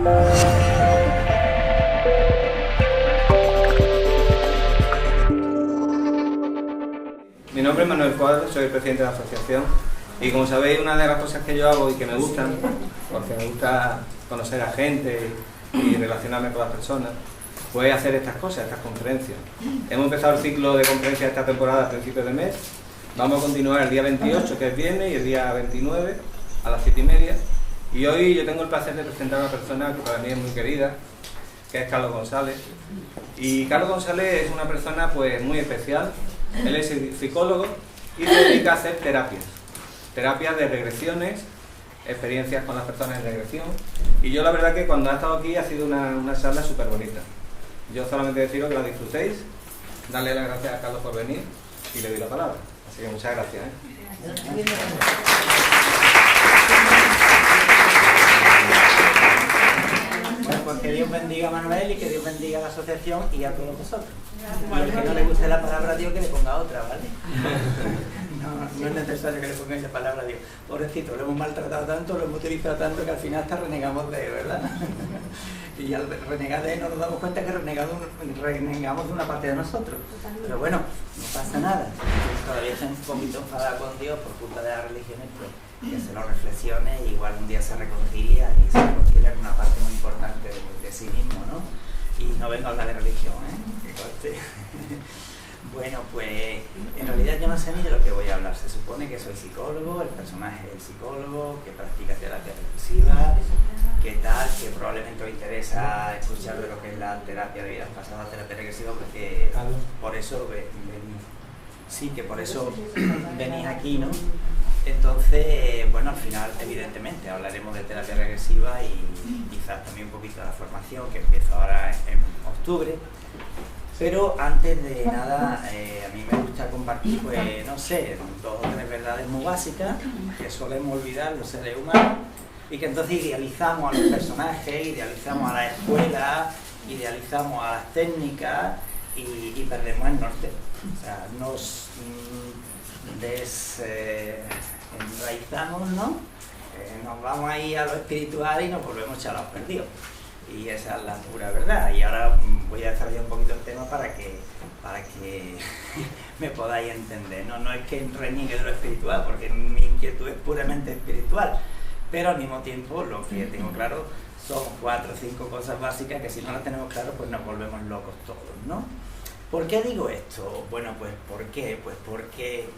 Mi nombre es Manuel Cuadro, soy el presidente de la asociación y como sabéis una de las cosas que yo hago y que me gustan, porque me gusta conocer a gente y relacionarme con las personas, pues hacer estas cosas, estas conferencias. Hemos empezado el ciclo de conferencias esta temporada a principios de mes, vamos a continuar el día 28 que es viernes y el día 29 a las 7:30 y hoy yo tengo el placer de presentar a una persona que para mí es muy querida, que es Carlos González. Y Carlos González es una persona pues muy especial. Él es psicólogo y se dedica a hacer terapias de regresiones, experiencias con las personas en regresión. Y yo la verdad que cuando ha estado aquí ha sido una charla súper bonita. Yo solamente deciros que la disfrutéis, darle las gracias a Carlos por venir y le doy la palabra. Así que muchas gracias. Bueno, pues que Dios bendiga a Manuel y que Dios bendiga a la asociación y a todos vosotros. Y al que no le guste la palabra Dios, que le ponga otra, ¿vale? No es necesario que le pongáis la palabra Dios. Pobrecito, lo hemos maltratado tanto, lo hemos utilizado tanto que al final hasta renegamos de él, ¿verdad? Y al renegar de él no nos damos cuenta que renegamos de una parte de nosotros. Pero bueno, no pasa nada. Todavía está un poquito enfadado con Dios por culpa de las religiones, pues que se lo reflexione y igual un día se reconcilia y se reconcilia con una parte muy importante de sí mismo, ¿no? Y no vengo a hablar de religión, ¿eh? Que conste. Bueno, pues en realidad yo no sé ni de lo que voy a hablar. Se supone que soy psicólogo, el personaje es el psicólogo, que practica terapia regresiva, que tal, que probablemente os interesa escuchar de lo que es la terapia de vidas pasadas, terapia regresiva, porque por eso sí, que por eso venís aquí, ¿no? Entonces, bueno, al final, evidentemente, hablaremos de terapia regresiva y quizás también un poquito de la formación que empieza ahora en octubre. Pero antes de nada, a mí me gusta compartir, pues, no sé, 2 o 3 verdades muy básicas que solemos olvidar los seres humanos y que entonces idealizamos a los personajes, idealizamos a la escuela, idealizamos a las técnicas y perdemos el norte. O sea, nos enraizamos, ¿no? Nos vamos ahí a lo espiritual y nos volvemos chalados perdidos. Y esa es la pura verdad. Y ahora voy a desarrollar un poquito el tema para que me podáis entender. No es que reniegue de lo espiritual, porque mi inquietud es puramente espiritual. Pero al mismo tiempo lo que tengo claro son 4 o 5 cosas básicas que si no las tenemos claro, pues nos volvemos locos todos, ¿no? ¿Por qué digo esto? Bueno, pues ¿por qué? Pues porque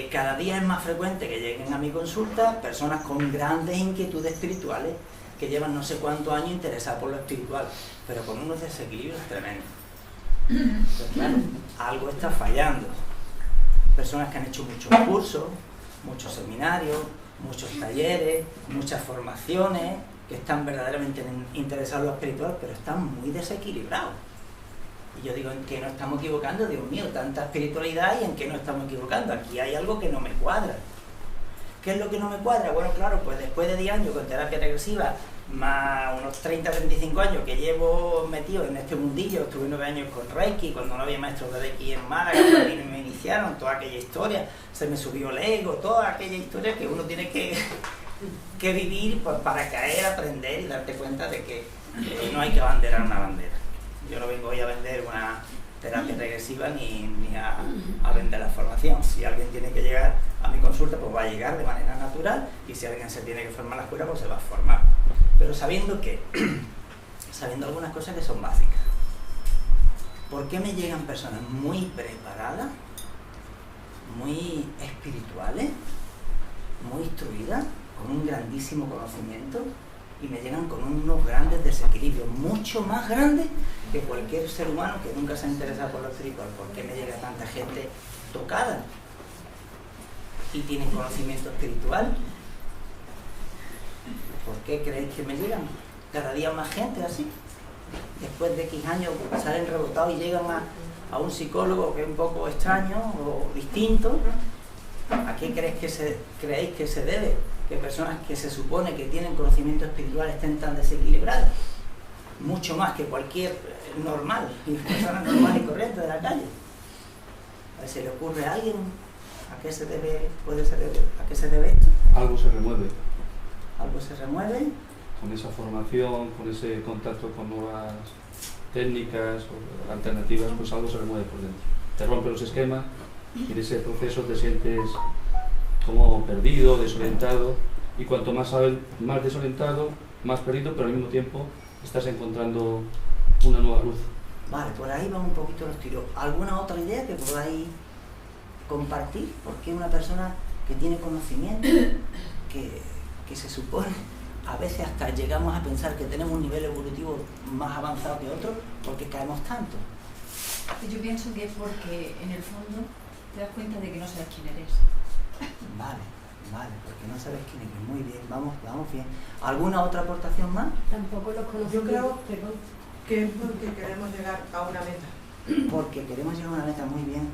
cada día es más frecuente que lleguen a mi consulta personas con grandes inquietudes espirituales que llevan no sé cuántos años interesadas por lo espiritual, pero con unos desequilibrios tremendos. Entonces, claro, algo está fallando. Personas que han hecho muchos cursos, muchos seminarios, muchos talleres, muchas formaciones, que están verdaderamente interesados en lo espiritual, pero están muy desequilibrados. Y yo digo, ¿en qué nos estamos equivocando? Dios mío, tanta espiritualidad y ¿en qué nos estamos equivocando? Aquí hay algo que no me cuadra. ¿Qué es lo que no me cuadra? Bueno, claro, pues después de 10 años con terapia regresiva, más unos 30-35 años que llevo metido en este mundillo, estuve 9 años con Reiki, cuando no había maestros de Reiki en Málaga, me iniciaron, toda aquella historia, se me subió el ego, toda aquella historia que uno tiene que vivir pues, para caer, aprender y darte cuenta de que no hay que abanderar una bandera. Yo no vengo hoy a vender una terapia regresiva ni a vender la formación. Si alguien tiene que llegar a mi consulta, pues va a llegar de manera natural, y si alguien se tiene que formar en la escuela, pues se va a formar. Pero sabiendo algunas cosas que son básicas. ¿Por qué me llegan personas muy preparadas, muy espirituales, muy instruidas, con un grandísimo conocimiento, y me llegan con unos grandes desequilibrios, mucho más grandes que cualquier ser humano que nunca se ha interesado por lo espiritual? ¿Por qué me llega tanta gente tocada y tienen conocimiento espiritual? ¿Por qué creéis que me llegan cada día más gente así? Después de X años salen rebotados y llegan a un psicólogo que es un poco extraño o distinto. ¿A qué creéis que se debe que personas que se supone que tienen conocimiento espiritual estén tan desequilibradas? Mucho más que cualquier normal, persona normal y corriente de la calle. A ver si le ocurre a alguien. ¿A qué se debe? ¿A qué se debe esto? Algo se remueve. Algo se remueve. con esa formación, con ese contacto con nuevas técnicas o alternativas, pues algo se remueve por dentro. Te rompe los esquemas y en ese proceso te sientes como perdido, desorientado, y cuanto más sabes, más desorientado, más perdido, pero al mismo tiempo estás encontrando una nueva luz. Vale, por ahí van un poquito los tiros. ¿Alguna otra idea que podáis compartir? Porque una persona que tiene conocimiento, que se supone, a veces hasta llegamos a pensar que tenemos un nivel evolutivo más avanzado que otro, porque caemos tanto. Yo pienso que es porque en el fondo te das cuenta de que no sabes quién eres. Vale, porque no sabes quién eres. Muy bien, vamos bien. ¿Alguna otra aportación más? Tampoco los conocimientos. Yo creo, perdón, que es porque queremos llegar a una meta. Porque queremos llegar a una meta, muy bien.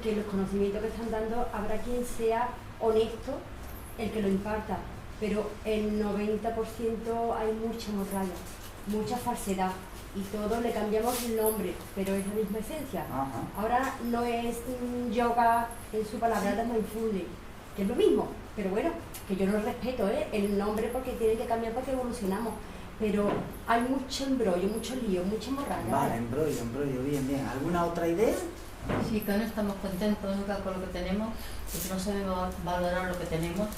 Que los conocimientos que están dando, habrá quien sea honesto el que lo imparta, pero el 90% hay mucha morralla, mucha falsedad, y todos le cambiamos el nombre, pero es la misma esencia. Ajá. Ahora no es yoga en su palabra de mindfulness, que es lo mismo, pero bueno, que yo no respeto el nombre porque tiene que cambiar porque evolucionamos, pero hay mucho embrollo, mucho lío, mucha morralla. Vale, embrollo, bien. ¿Alguna otra idea? Sí, que no estamos contentos nunca con lo que tenemos, porque no sabemos valorar lo que tenemos,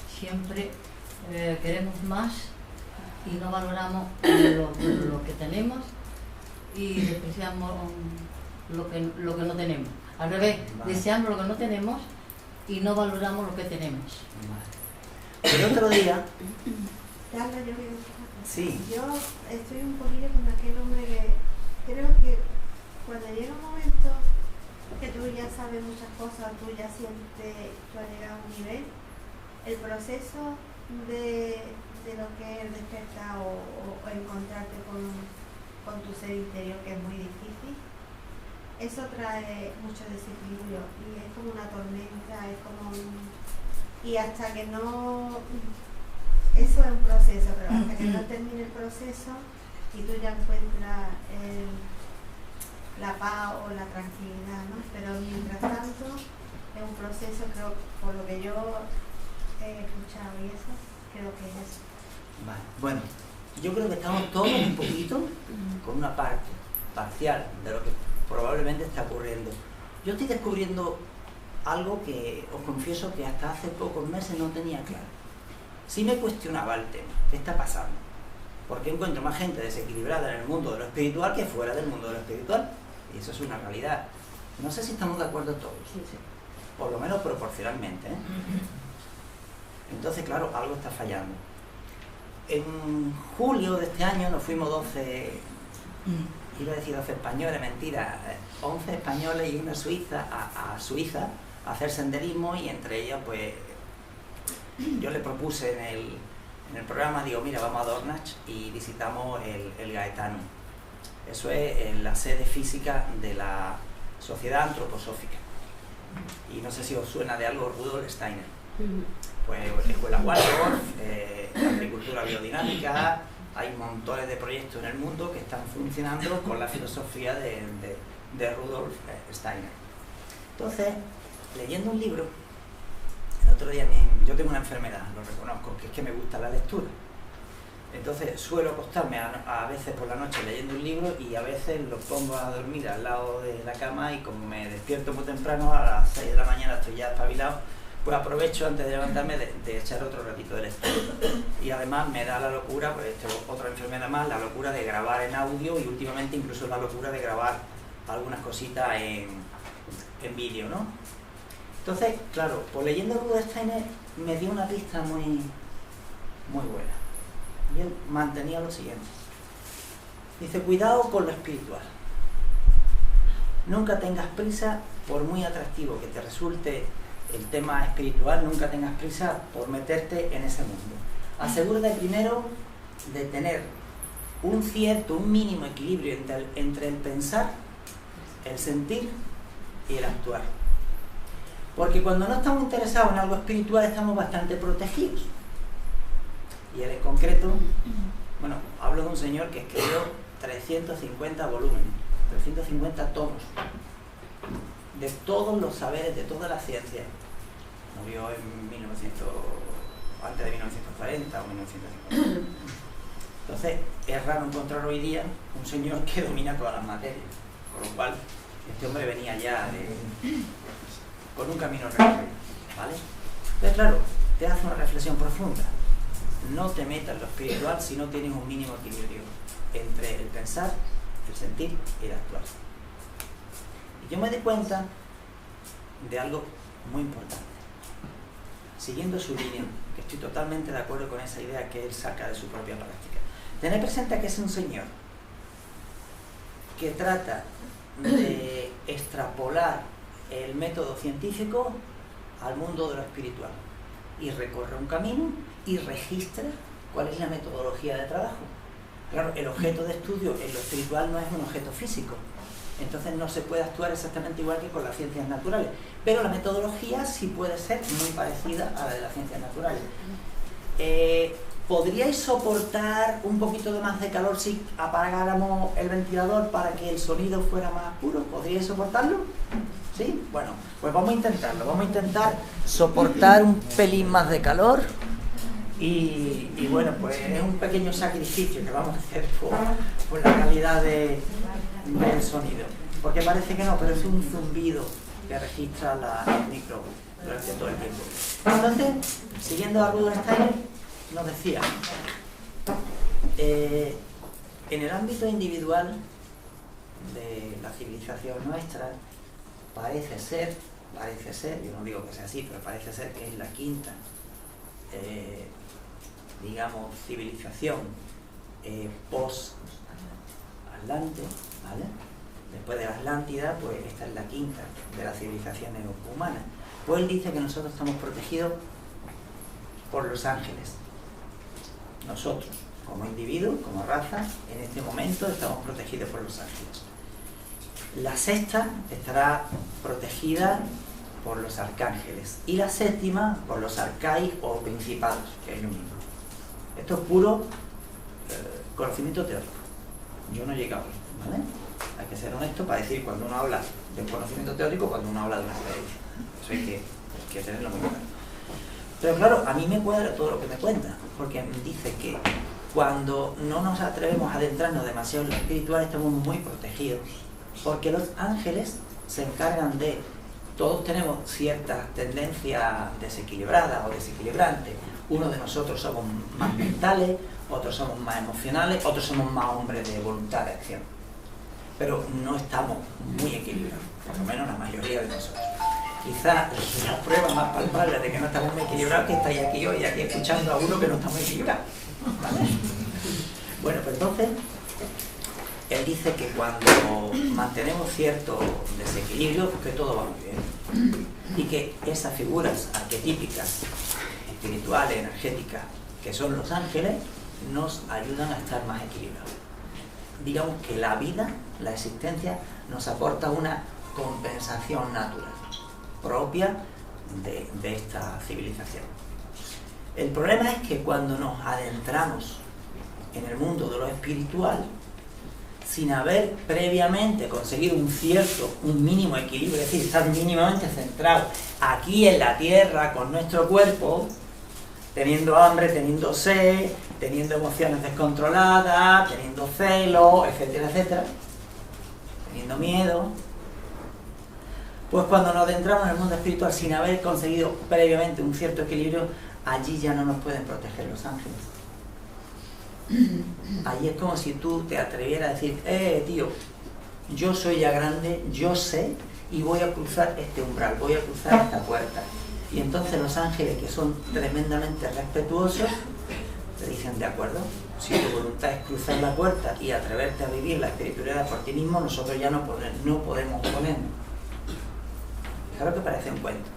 siempre queremos más y no valoramos lo que tenemos y despreciamos lo que no tenemos. Al revés, Vale. deseamos lo que no tenemos y no valoramos lo que tenemos. Vale. El otro día, Carla, yo quiero sí, Yo estoy un poquillo con aquel hombre que creo que cuando llega un momento que tú ya sabes muchas cosas, tú ya sientes que has llegado a un nivel, el proceso de lo que es el despertar o encontrarte con tu ser interior, que es muy difícil, eso trae mucho desequilibrio y es como una tormenta, es como y hasta que no... Eso es un proceso, pero hasta que no termine el proceso y tú ya encuentras la paz o la tranquilidad, ¿no? Pero mientras tanto es un proceso, creo, por lo que yo he escuchado y eso, creo que es eso. vale. Bueno, yo creo que estamos todos un poquito con una parte parcial de lo que probablemente está ocurriendo. Yo estoy descubriendo algo que os confieso que hasta hace pocos meses no tenía claro. Sí me cuestionaba el tema, ¿qué está pasando? Porque encuentro más gente desequilibrada en el mundo de lo espiritual que fuera del mundo de lo espiritual, y eso es una realidad. No sé si estamos de acuerdo todos, por lo menos proporcionalmente, ¿eh? Entonces, claro, algo está fallando. En julio de este año nos fuimos 12, iba a decir 12 españoles, mentira, 11 españoles y una suiza a Suiza a hacer senderismo, y entre ellas pues yo le propuse en el programa, digo, mira, vamos a Dornach y visitamos el Gaetano. Eso es la sede física de la Sociedad Antroposófica. Y no sé si os suena de algo Rudolf Steiner. Pues escuela Waldorf, agricultura biodinámica, hay montones de proyectos en el mundo que están funcionando con la filosofía de Rudolf Steiner. Entonces, leyendo un libro, el otro día yo tengo una enfermedad, lo reconozco, que es que me gusta la lectura. Entonces suelo acostarme a veces por la noche leyendo un libro y a veces lo pongo a dormir al lado de la cama, y como me despierto muy temprano, a las 6 de la mañana estoy ya espabilado, pues aprovecho antes de levantarme de echar otro ratito de lectura. Y además me da la locura, pues otra enfermedad más, la locura de grabar en audio, y últimamente incluso la locura de grabar algunas cositas en vídeo, ¿no? Entonces, claro, pues leyendo Rudolf Steiner me dio una pista muy buena. Y él mantenía lo siguiente. Dice, cuidado con lo espiritual. Nunca tengas prisa, por muy atractivo que te resulte el tema espiritual, nunca tengas prisa por meterte en ese mundo. Asegúrate primero de tener un mínimo equilibrio entre el pensar, el sentir y el actuar. Porque cuando no estamos interesados en algo espiritual estamos bastante protegidos. Y él en concreto, bueno, hablo de un señor que escribió 350 volúmenes, 350 tomos, de todos los saberes, de toda la ciencia. Murió en antes de 1940 o 1950. Entonces, es raro encontrar hoy día un señor que domina todas las materias, con lo cual este hombre venía ya con un camino recorrido, ¿vale? Entonces, claro, te hace una reflexión profunda. No te metas en lo espiritual si no tienes un mínimo equilibrio entre el pensar, el sentir y el actuar. Y yo me di cuenta de algo muy importante. Siguiendo su línea, que estoy totalmente de acuerdo con esa idea que él saca de su propia práctica. Tened presente que es un señor que trata de extrapolar el método científico al mundo de lo espiritual y recorre un camino y registra cuál es la metodología de trabajo. Claro, el objeto de estudio en lo espiritual no es un objeto físico, entonces no se puede actuar exactamente igual que con las ciencias naturales, pero la metodología sí puede ser muy parecida a la de las ciencias naturales. ¿Podríais soportar un poquito de más de calor si apagáramos el ventilador para que el sonido fuera más puro? ¿Podríais soportarlo? ¿Sí? Bueno, pues vamos a intentarlo. Vamos a intentar soportar un pelín más de calor y bueno, pues es un pequeño sacrificio que vamos a hacer por la calidad del sonido. Porque parece que no, pero es un zumbido que registra el micro durante todo el tiempo. Entonces, siguiendo a Rudolf Steiner, nos decía, en el ámbito individual de la civilización nuestra, parece ser, yo no digo que sea así, pero parece ser que es la quinta, digamos, civilización post-Atlante, ¿vale? Después de la Atlántida, pues esta es la quinta de las civilizaciones humanas. Pues él dice que nosotros estamos protegidos por los ángeles. Nosotros, como individuos, como raza, en este momento estamos protegidos por los ángeles. La sexta estará protegida por los arcángeles y la séptima por los arcáis o principados, que es lo mismo. Esto es puro conocimiento teórico. Yo no he llegado, ¿vale? Hay que ser honesto para decir cuando uno habla de un conocimiento teórico, cuando uno habla de una experiencia. Eso hay que tenerlo muy claro. Pero claro, a mí me cuadra todo lo que me cuenta, porque me dice que cuando no nos atrevemos a adentrarnos demasiado en lo espiritual estamos muy protegidos, porque los ángeles se encargan de... Todos tenemos ciertas tendencias desequilibradas o desequilibrantes. Unos de nosotros somos más mentales, otros somos más emocionales, otros somos más hombres de voluntad de acción. Pero no estamos muy equilibrados, por lo menos la mayoría de nosotros. Quizás la prueba más palpable de que no estamos muy equilibrados es que estáis aquí hoy, aquí escuchando a uno que no está muy equilibrado, ¿vale? Bueno, pues entonces, él dice que cuando mantenemos cierto desequilibrio, que todo va muy bien. Y que esas figuras arquetípicas, espirituales, energéticas, que son los ángeles, nos ayudan a estar más equilibrados. Digamos que la vida, la existencia, nos aporta una compensación natural propia de esta civilización. El problema es que cuando nos adentramos en el mundo de lo espiritual, sin haber previamente conseguido un mínimo equilibrio, es decir, estar mínimamente centrado aquí en la tierra con nuestro cuerpo, teniendo hambre, teniendo sed, teniendo emociones descontroladas, teniendo celos, etcétera, etcétera, teniendo miedo, pues cuando nos adentramos en el mundo espiritual sin haber conseguido previamente un cierto equilibrio, allí ya no nos pueden proteger los ángeles. Allí es como si tú te atrevieras a decir, tío, yo soy ya grande, yo sé, y voy a cruzar este umbral, voy a cruzar esta puerta. Y entonces los ángeles, que son tremendamente respetuosos, te dicen, de acuerdo, si tu voluntad es cruzar la puerta y atreverte a vivir la espiritualidad por ti mismo, nosotros ya no podemos ponernos. Claro que parece un cuento.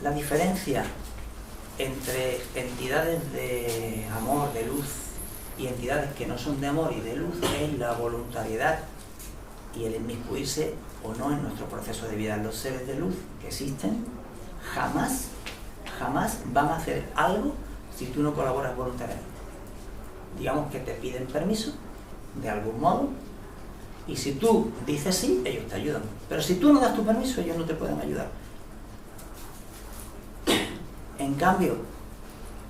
La diferencia entre entidades de amor, de luz, y entidades que no son de amor y de luz es la voluntariedad y el inmiscuirse o no en nuestro proceso de vida. Los seres de luz que existen jamás van a hacer algo si tú no colaboras voluntariamente. Digamos que te piden permiso de algún modo y si tú dices sí, ellos te ayudan, pero si tú no das tu permiso, ellos no te pueden ayudar. En cambio,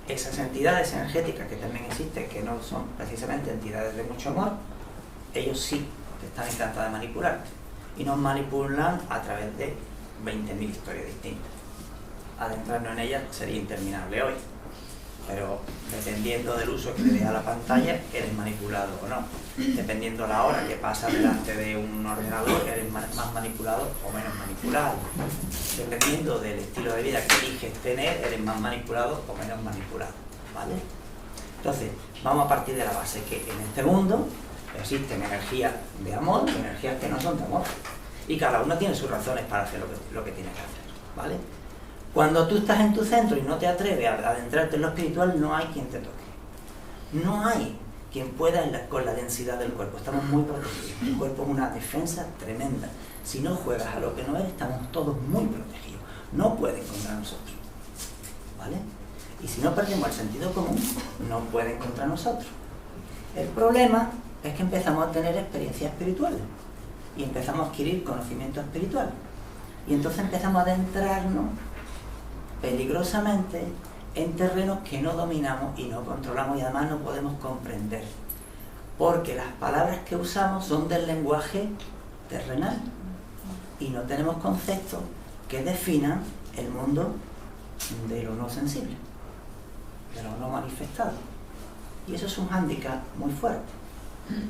esas entidades energéticas que también existen, que no son precisamente entidades de mucho amor, ellos sí te están encantados de manipularte. Y nos manipulan a través de 20.000 historias distintas. Adentrarnos en ellas sería interminable hoy. Pero dependiendo del uso que le des a la pantalla, eres manipulado o no. Dependiendo la hora que pasas delante de un ordenador, eres más manipulado o menos manipulado. Dependiendo del estilo de vida que eliges tener, eres más manipulado o menos manipulado, ¿vale? Entonces, vamos a partir de la base que en este mundo existen energías de amor y energías que no son de amor. Y cada uno tiene sus razones para hacer lo que tiene que hacer, ¿vale? Cuando tú estás en tu centro y no te atreves a adentrarte en lo espiritual, no hay quien te toque. No hay quien pueda con la densidad del cuerpo. Estamos muy protegidos. El cuerpo es una defensa tremenda. Si no juegas a lo que no eres, estamos todos muy protegidos. No pueden contra nosotros, ¿vale? Y si no perdemos el sentido común, no pueden contra nosotros. El problema es que empezamos a tener experiencias espirituales y empezamos a adquirir conocimiento espiritual. Y entonces empezamos a adentrarnos peligrosamente en terrenos que no dominamos y no controlamos y además no podemos comprender, porque las palabras que usamos son del lenguaje terrenal y no tenemos conceptos que definan el mundo de lo no sensible, de lo no manifestado. Y eso es un hándicap muy fuerte,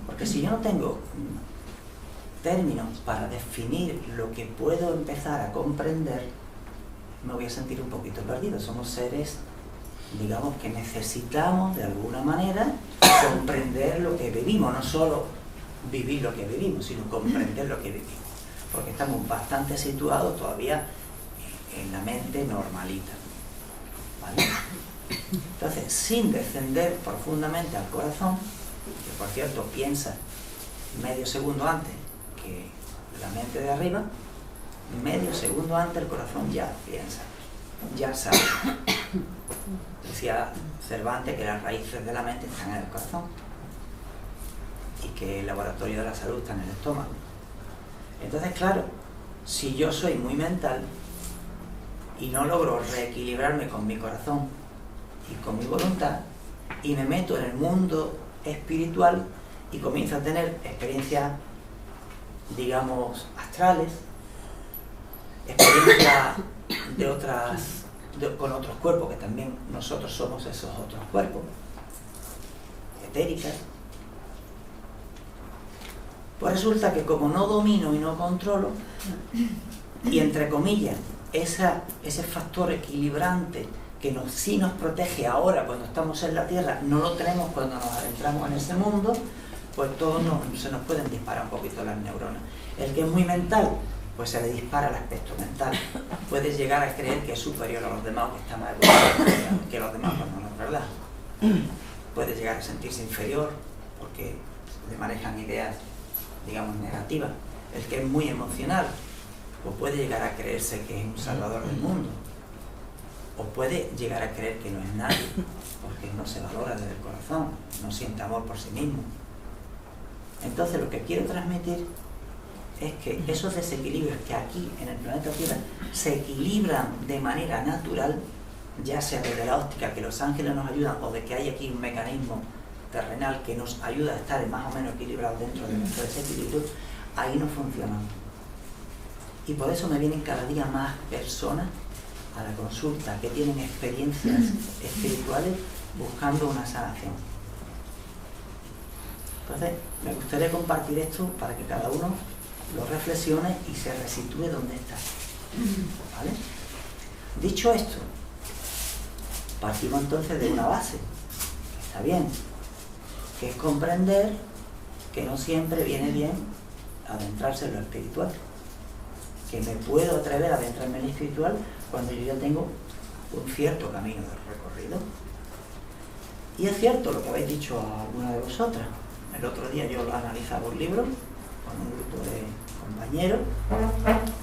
porque si yo no tengo términos para definir lo que puedo empezar a comprender, me voy a sentir un poquito perdido. Somos seres, digamos, que necesitamos de alguna manera comprender lo que vivimos, no solo vivir lo que vivimos, sino comprender lo que vivimos, porque estamos bastante situados todavía en la mente normalita, ¿vale? Entonces, sin descender profundamente al corazón, que por cierto piensa medio segundo antes que la mente de arriba, medio segundo antes el corazón ya piensa, ya sabe. Decía Cervantes que las raíces de la mente están en el corazón y que el laboratorio de la salud está en el estómago. Entonces, claro, si yo soy muy mental y no logro reequilibrarme con mi corazón y con mi voluntad y me meto en el mundo espiritual y comienzo a tener experiencias, digamos, astrales, experiencias con otros cuerpos, que también nosotros somos esos otros cuerpos, etéricas, pues resulta que como no domino y no controlo, y entre comillas, ese factor equilibrante que sí nos protege ahora cuando estamos en la Tierra, no lo tenemos cuando nos adentramos en ese mundo, pues todos se nos pueden disparar un poquito las neuronas. El que es muy mental, pues se le dispara el aspecto mental. Puedes llegar a creer que es superior a los demás, que está más evolucionado que los demás, pues no es verdad. Puedes llegar a sentirse inferior porque le manejan ideas, digamos, negativas. El que es muy emocional, pues puede llegar a creerse que es un salvador del mundo, o puede llegar a creer que no es nadie, porque no se valora desde el corazón, no siente amor por sí mismo. Entonces lo que quiero transmitir es que esos desequilibrios que aquí en el planeta Tierra se equilibran de manera natural, ya sea desde la óptica que los ángeles nos ayudan o de que hay aquí un mecanismo terrenal que nos ayuda a estar más o menos equilibrados dentro de nuestro desequilibrio, ahí no funcionan. Y por eso me vienen cada día más personas a la consulta que tienen experiencias espirituales buscando una sanación. Entonces, me gustaría compartir esto para que cada uno lo reflexione y se resitúe donde está, ¿vale? Dicho esto, partimos entonces de una base, que está bien, que es comprender que no siempre viene bien adentrarse en lo espiritual, que me puedo atrever a adentrarme en lo espiritual cuando yo ya tengo un cierto camino de recorrido. Y es cierto lo que habéis dicho a alguna de vosotras. El otro día yo analizaba un libro con un grupo de compañeros,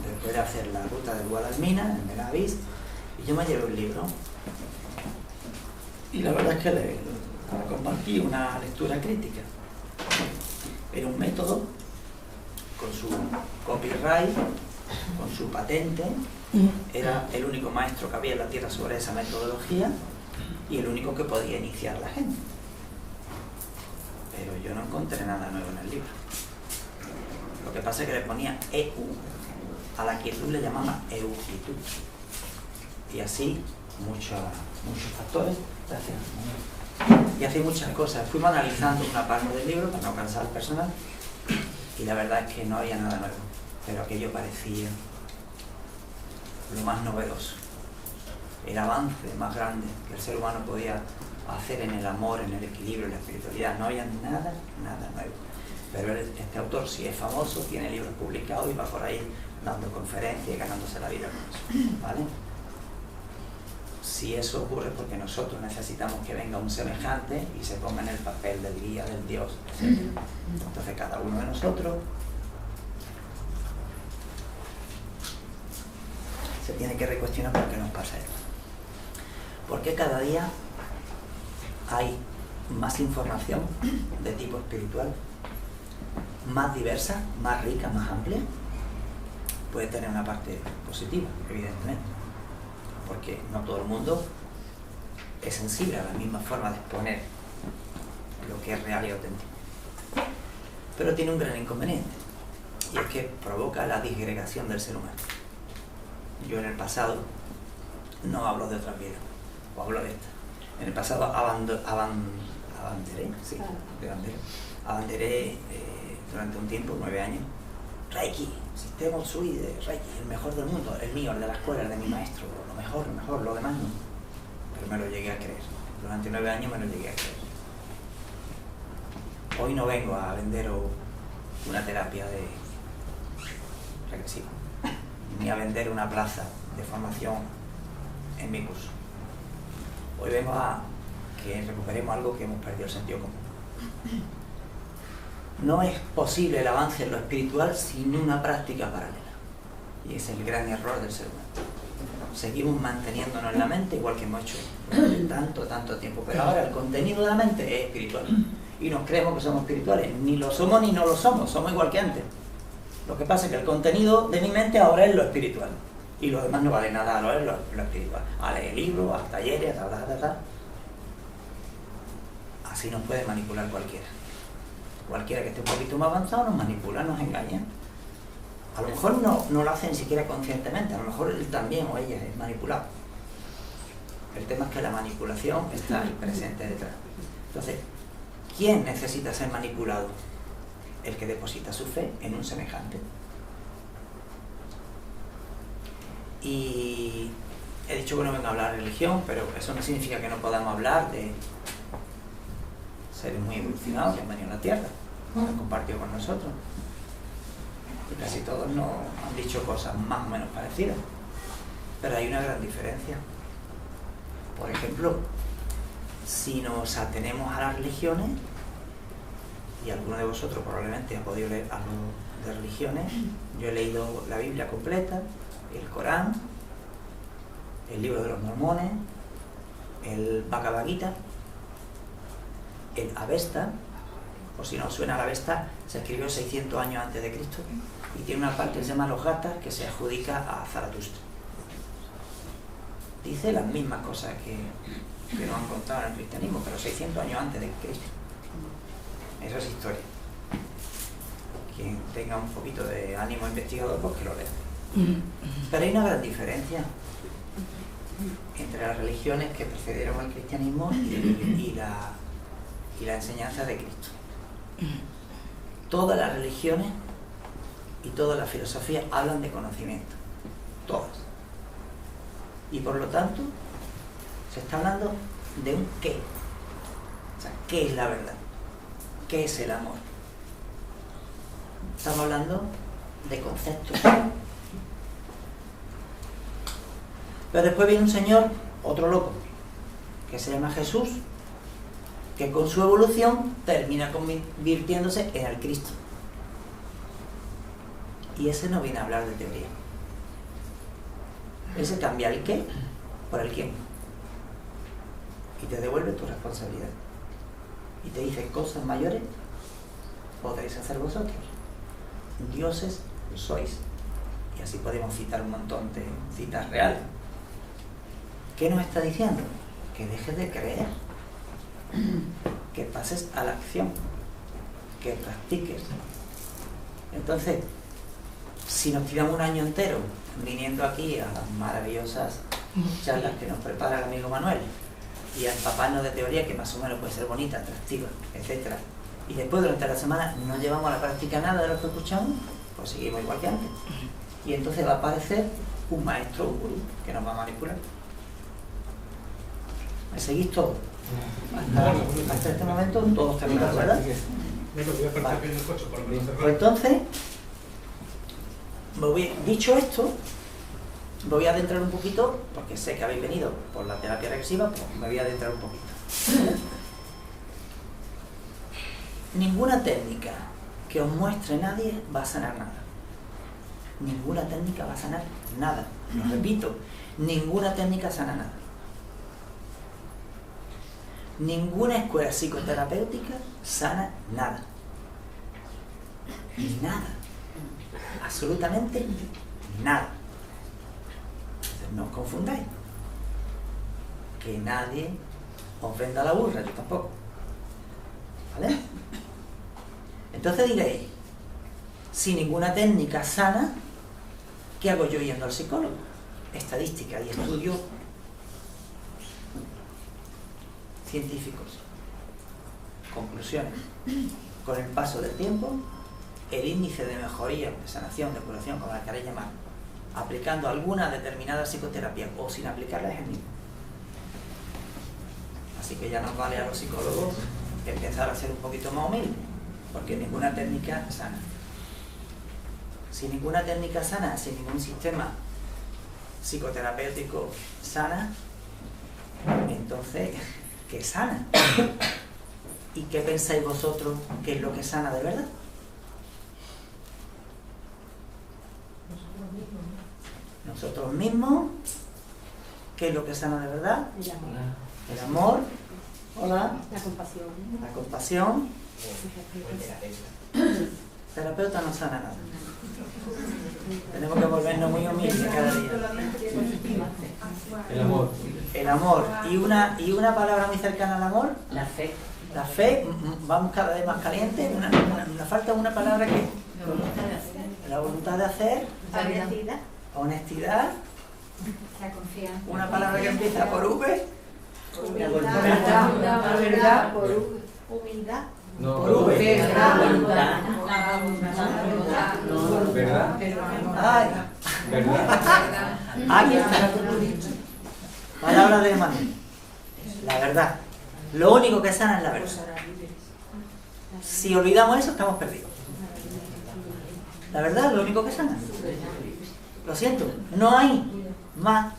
después de hacer la ruta del Guadalmina, en Benavís, y yo me llevé un libro. Y la verdad es que le compartí una lectura crítica. Era un método con su copyright, con su patente, era el único maestro que había en la Tierra sobre esa metodología, y el único que podía iniciar a la gente. Pero yo no encontré nada nuevo en el libro. Lo que pasa es que le ponía EU. A la quietud le llamaba euquitud. Y así muchos factores. Gracias. Y así muchas cosas. Fuimos analizando una parte del libro para no cansar al personal y la verdad es que no había nada nuevo. Pero aquello parecía lo más novedoso. El avance más grande que el ser humano podía hacer en el amor, en el equilibrio, en la espiritualidad. No había nada nuevo. Pero este autor sí es famoso, tiene libros publicados y va por ahí dando conferencias y ganándose la vida con eso, ¿vale? Si eso ocurre es porque nosotros necesitamos que venga un semejante y se ponga en el papel del guía, del Dios, etc. Entonces cada uno de nosotros se tiene que recuestionar por qué nos pasa esto. Porque cada día hay más información de tipo espiritual, más diversa, más rica, más amplia. Puede tener una parte positiva, evidentemente, porque no todo el mundo es sensible a la misma forma de exponer lo que es real y auténtico. Pero tiene un gran inconveniente, y es que provoca la disgregación del ser humano. Yo en el pasado no hablo de otras vidas, o hablo de esta. En el pasado abanderé durante un tiempo, 9 años, Reiki, sistema Usui de Reiki, el mejor del mundo, el mío, el de la escuela, el de mi maestro, lo mejor, lo demás no. Pero me lo llegué a creer. Durante 9 años me lo llegué a creer. Hoy no vengo a vender una terapia regresiva, ni a vender una plaza de formación en mi curso. Hoy vengo a que recuperemos algo que hemos perdido el sentido común. No es posible el avance en lo espiritual sin una práctica paralela. Y ese es el gran error del ser humano. Seguimos manteniéndonos en la mente igual que hemos hecho durante tanto tiempo. Pero ahora el contenido de la mente es espiritual. Y nos creemos que somos espirituales. Ni lo somos ni no lo somos. Somos igual que antes. Lo que pasa es que el contenido de mi mente ahora es lo espiritual. Y lo demás no vale nada, ahora es lo espiritual. A leer libros, a talleres, Así nos puede manipular cualquiera. Cualquiera que esté un poquito más avanzado nos manipula, nos engaña. A lo mejor no lo hace ni siquiera conscientemente, a lo mejor él también o ella es manipulado. El tema es que la manipulación está ahí presente detrás. Entonces, ¿quién necesita ser manipulado? El que deposita su fe en un semejante. Y he dicho que no vengo a hablar de religión, pero eso no significa que no podamos hablar de seres muy evolucionados que han venido a la Tierra, que han compartido con nosotros. Y casi todos nos han dicho cosas más o menos parecidas. Pero hay una gran diferencia. Por ejemplo, si nos atenemos a las religiones, y alguno de vosotros probablemente ha podido leer algo de religiones, yo he leído la Biblia completa, el Corán, el libro de los mormones, el Bhagavad Gita, el Avesta, o si no os suena, el Avesta se escribió 600 años antes de Cristo y tiene una parte que se llama los Gathas que se adjudica a Zaratustra. Dice las mismas cosas que nos han contado en el cristianismo, pero 600 años antes de Cristo. Eso es historia. Quien tenga un poquito de ánimo investigador, pues que lo lea. Pero hay una gran diferencia entre las religiones que precedieron al cristianismo y la enseñanza de Cristo. Todas las religiones y todas las filosofías hablan de conocimiento. Todas. Y por lo tanto, se está hablando de un qué. O sea, ¿qué es la verdad? ¿Qué es el amor? Estamos hablando de conceptos. Pero después viene un señor, otro loco, que se llama Jesús, que con su evolución termina convirtiéndose en el Cristo. Y ese no viene a hablar de teoría. Ese cambia el qué por el quién. Y te devuelve tu responsabilidad. Y te dice cosas mayores podréis hacer vosotros. Dioses sois. Y así podemos citar un montón de citas reales. ¿Qué nos está diciendo? que dejes de creer, que pases a la acción, que practiques. Entonces, si nos tiramos un año entero viniendo aquí a las maravillosas charlas que nos prepara el amigo Manuel y a empaparnos de teoría que más o menos puede ser bonita, atractiva, etcétera, y después durante la semana no llevamos a la práctica nada de lo que escuchamos, pues seguimos igual que antes. Y entonces va a aparecer un maestro, un gurú, que nos va a manipular. ¿Me seguís todos? Hasta este momento todos terminados, ¿verdad? Vale. Pues entonces, dicho esto, me voy a adentrar un poquito, porque sé que habéis venido por la terapia regresiva, pues me voy a adentrar un poquito. Ninguna técnica que os muestre nadie va a sanar nada. Ninguna técnica va a sanar nada. Lo repito, ninguna técnica sana nada. Ninguna escuela psicoterapéutica sana nada. Nada. Absolutamente nada. Entonces, no os confundáis. Que nadie os venda la burra, yo tampoco. ¿Vale? Entonces diréis, si ninguna técnica sana, ¿qué hago yo yendo al psicólogo? Estadística y estudios científicos. Conclusiones. Con el paso del tiempo, el índice de mejoría, de sanación, de curación, como la queréis llamar, aplicando alguna determinada psicoterapia o sin aplicarla, es el mismo. Así que ya nos vale a los psicólogos empezar a ser un poquito más humildes, porque ninguna técnica sana. Si ninguna técnica sana, si ningún sistema psicoterapéutico sana, entonces, ¿qué sana? ¿Y qué pensáis vosotros que es lo que sana de verdad? Nosotros mismos. ¿Qué es lo que sana de verdad? El amor. Hola. La compasión. La compasión. El terapeuta no sana nada. Tenemos que volvernos muy humildes cada día. El amor. El amor. ¿Y una palabra muy cercana al amor? La fe. La fe. Vamos cada vez más caliente. Nos falta una palabra que... La voluntad de hacer. Honestidad. Honestidad. La confianza. Una palabra que empieza por V. La verdad, por Humildad. No, Por V. ¿Verdad? Ay. ¿Verdad? Aquí está. Palabra de Manuel. La verdad. Lo único que sana es la verdad. Si olvidamos eso, estamos perdidos. La verdad es lo único que sana. Lo siento, no hay más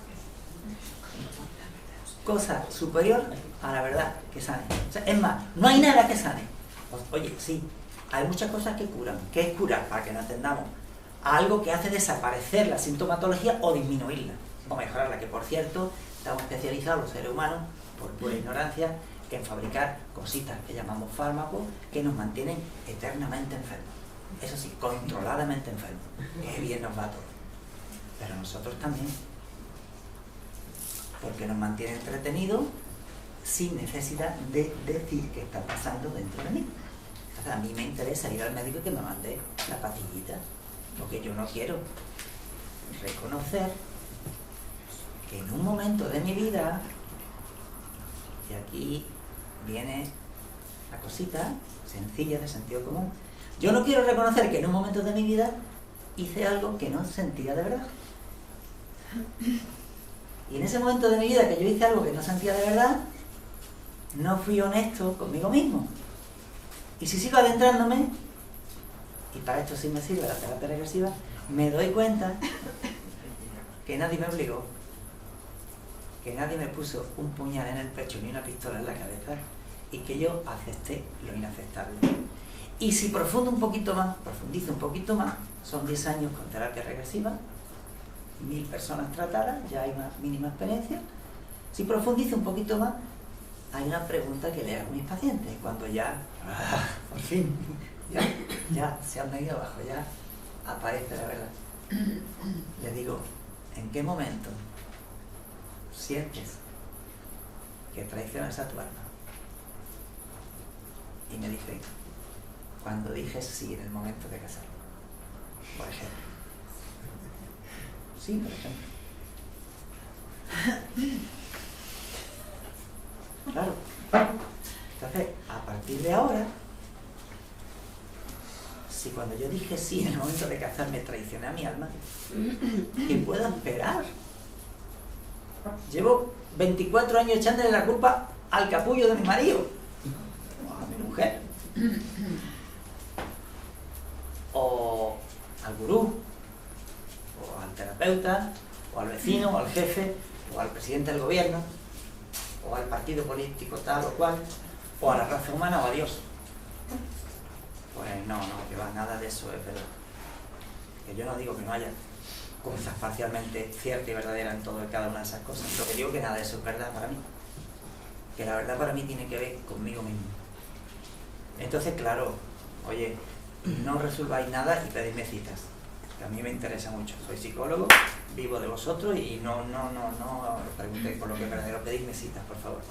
cosa superior a la verdad que sane. O sea, es más, no hay nada que sane. Oye, sí, hay muchas cosas que curan. ¿Qué es curar? Para que nos entendamos. Algo que hace desaparecer la sintomatología o disminuirla, o mejorarla, que por cierto, estamos especializados los seres humanos, por pura ignorancia, en fabricar cositas que llamamos fármacos, que nos mantienen eternamente enfermos. Eso sí, controladamente enfermos. Que bien nos va todo. Pero nosotros también. Porque nos mantiene entretenidos sin necesidad de decir qué está pasando dentro de mí. Entonces a mí me interesa ir al médico y que me mande la pastillita. Porque yo no quiero reconocer que en un momento de mi vida, y aquí viene la cosita sencilla de sentido común, yo no quiero reconocer que en un momento de mi vida hice algo que no sentía de verdad. Y en ese momento de mi vida que yo hice algo que no sentía de verdad, no fui honesto conmigo mismo. Y si sigo adentrándome, y para esto sí me sirve la terapia regresiva, me doy cuenta que nadie me obligó, que nadie me puso un puñal en el pecho ni una pistola en la cabeza, y que yo acepté lo inaceptable. Y si profundizo un poquito más, son 10 años con terapia regresiva, 1000 personas tratadas, ya hay una mínima experiencia. Si profundizo un poquito más, hay una pregunta que le hago a mis pacientes, cuando ya, por fin, ya se han venido abajo, ya aparece la verdad. Les digo, ¿en qué momento sientes que traicionas a tu alma. Y me dice, cuando dije sí en el momento de casarme, por ejemplo. Sí, por ejemplo. Claro. Entonces, a partir de ahora, si cuando yo dije sí en el momento de casarme traicioné a mi alma, que pueda esperar. Llevo 24 años echándole la culpa al capullo de mi marido, o a mi mujer, o al gurú, o al terapeuta, o al vecino, o al jefe, o al presidente del gobierno, o al partido político tal o cual, o a la raza humana o a Dios. Pues no, que va, nada de eso es verdad. Que yo no digo que no haya cosas parcialmente ciertas y verdaderas en todo y cada una de esas cosas. Lo que digo que nada de eso es verdad para mí. Que la verdad para mí tiene que ver conmigo mismo. Entonces, claro, oye, no resolváis nada y pedidme citas. Que a mí me interesa mucho. Soy psicólogo, vivo de vosotros y no preguntéis por lo que es verdadero. Pedidme citas, por favor.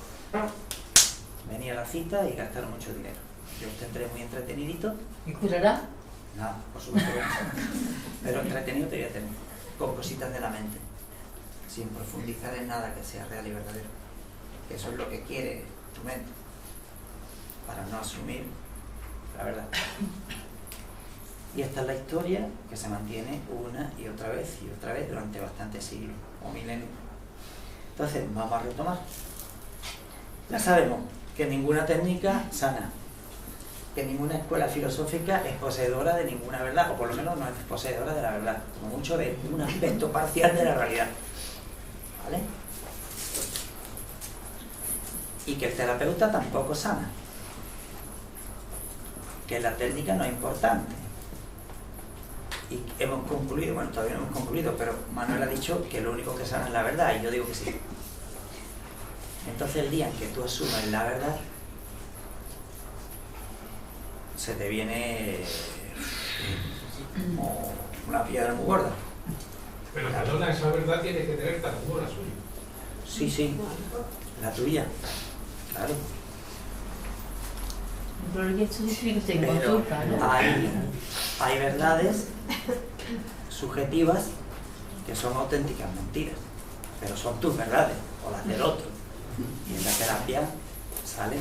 Venir a la cita y gastar mucho dinero. Yo os tendré muy entretenidito. ¿Y curará? No, por supuesto que no. Pero entretenido te voy a tener, con cositas de la mente, sin profundizar en nada que sea real y verdadero. Que eso es lo que quiere tu mente, para no asumir la verdad. Y esta es la historia que se mantiene una y otra vez durante bastantes siglos o milenios. Entonces, vamos a retomar. Ya sabemos que ninguna técnica sana, que ninguna escuela filosófica es poseedora de ninguna verdad, o por lo menos no es poseedora de la verdad, como mucho de un aspecto parcial de la realidad. ¿Vale? Y que el terapeuta tampoco sana, que la técnica no es importante. Y hemos concluido, bueno, todavía no hemos concluido, pero Manuel ha dicho que lo único que sana es la verdad, y yo digo que sí. Entonces el día en que tú asumes la verdad, se te viene como una piedra muy gorda. Pero perdona, esa verdad tiene que tener tan buena suya. Sí, la tuya, claro. Pero esto tiene que ser en Pero consulta, ¿no? hay verdades subjetivas que son auténticas mentiras, pero son tus verdades, o las del otro. Y en la terapia sale,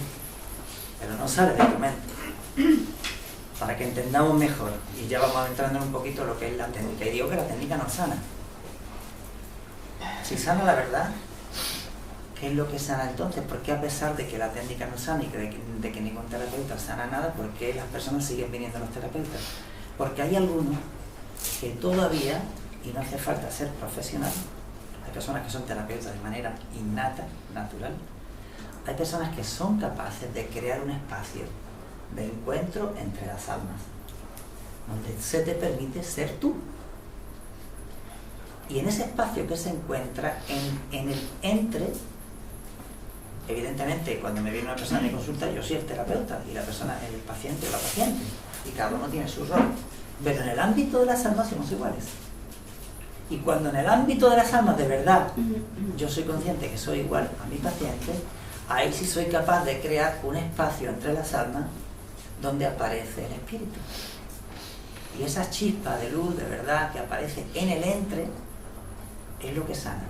pero no sale de tu mente. Para que entendamos mejor, y ya vamos entrando en un poquito lo que es la técnica. Y digo que la técnica no sana. Si sana la verdad, ¿qué es lo que sana entonces? ¿Por qué a pesar de que la técnica no sana y de que ningún terapeuta sana nada, por qué las personas siguen viniendo a los terapeutas? Porque hay algunos que todavía, y no hace falta ser profesional, hay personas que son terapeutas de manera innata, natural, hay personas que son capaces de crear un espacio de encuentro entre las almas, donde se te permite ser tú. Y en ese espacio que se encuentra, en el entre, evidentemente cuando me viene una persona a mi consulta, yo soy el terapeuta y la persona es el paciente o la paciente, y cada uno tiene su rol. Pero en el ámbito de las almas somos iguales. Y cuando en el ámbito de las almas de verdad yo soy consciente que soy igual a mi paciente, ahí sí soy capaz de crear un espacio entre las almas donde aparece el espíritu. Y esa chispa de luz de verdad que aparece en el entre es lo que sana.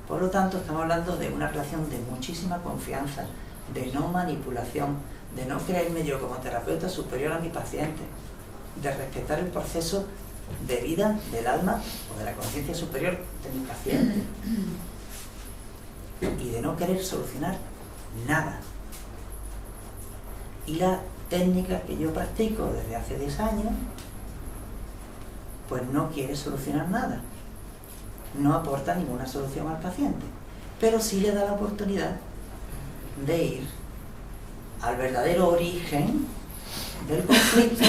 Por lo tanto, estamos hablando de una relación de muchísima confianza, de no manipulación, de no creerme yo como terapeuta superior a mi paciente, de respetar el proceso de vida del alma o de la conciencia superior de mi paciente y de no querer solucionar nada. Y la técnica que yo practico desde hace 10 años pues no quiere solucionar nada, no aporta ninguna solución al paciente, pero sí le da la oportunidad de ir al verdadero origen del conflicto